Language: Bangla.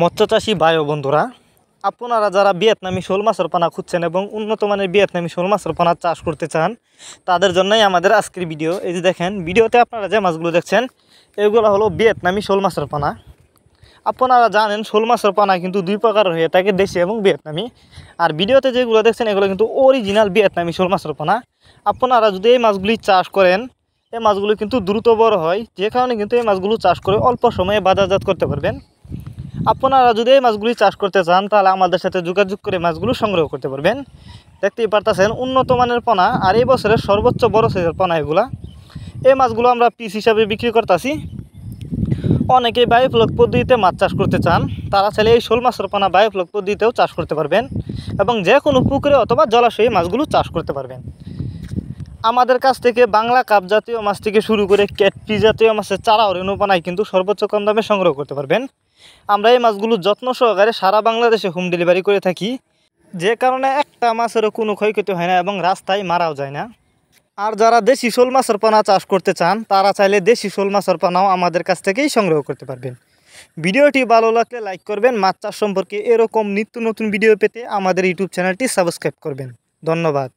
মৎস্যচাষী ভাই ও বন্ধুরা, আপনারা যারা ভিয়েতনামি শোল মাছের পোনা খুঁজছেন এবং উন্নত মানের ভিয়েতনামি শোল মাছের পোনা চাষ করতে চান, তাদের জন্যই আমাদের আজকের ভিডিও। এই যে দেখেন, ভিডিওতে আপনারা যে মাছগুলো দেখছেন এগুলো হলো ভিয়েতনামি শোল মাছের পোনা। আপনারা জানেন শোল মাছের পোনা কিন্তু দুই প্রকার হয়ে থাকে, দেশি এবং ভিয়েতনামি। আর ভিডিওতে যেগুলো দেখছেন এগুলো কিন্তু অরিজিনাল ভিয়েতনামি শোল মাছের পোনা। আপনারা যদি এই মাছগুলি চাষ করেন, এই মাছগুলো কিন্তু দ্রুত বড় হয়, যে কারণে কিন্তু এই মাছগুলো চাষ করে অল্প সময়ে বাজারজাত করতে পারবেন। আপনারা যদি এই মাছগুলি চাষ করতে চান তাহলে আমাদের সাথে যোগাযোগ করে মাছগুলো সংগ্রহ করতে পারবেন। দেখতেই পারতেছেন উন্নত মানের পোনা, আর এই বছরের সর্বোচ্চ বড় সাইজের পোনা এগুলা। এই মাছগুলো আমরা পিস হিসাবে বিক্রি করতেছি। অনেকেই বায়োফ্লক পদ্ধতিতে মাছ চাষ করতে চান, তারা চাইলে এই শোল মাছের পোনা বায়োফ্লক পদ্ধতিতেও চাষ করতে পারবেন এবং যে কোনো পুকুরে অথবা জলাশয়ে মাছগুলো চাষ করতে পারবেন। আমাদের কাছ থেকে বাংলা কাপ জাতীয় মাছ থেকে শুরু করে ক্যাটফি জাতীয় মাছের চারা ও রেণুপানায় কিন্তু সর্বোচ্চ কম দামে সংগ্রহ করতে পারবেন। আমরা এই মাছগুলো যত্ন সহকারে সারা বাংলাদেশে হোম ডেলিভারি করে থাকি, যে কারণে একটা মাছেরও কোনো ক্ষয়ক্ষতি হয় না এবং রাস্তায় মারাও যায় না। আর যারা দেশি শোল মাছের পোনা চাষ করতে চান তারা চাইলে দেশি শোল মাছের পোনাও আমাদের কাছ থেকেই সংগ্রহ করতে পারবেন। ভিডিওটি ভালো লাগলে লাইক করবেন। মাছ চাষ সম্পর্কে এরকম নিত্য নতুন ভিডিও পেতে আমাদের ইউটিউব চ্যানেলটি সাবস্ক্রাইব করবেন। ধন্যবাদ।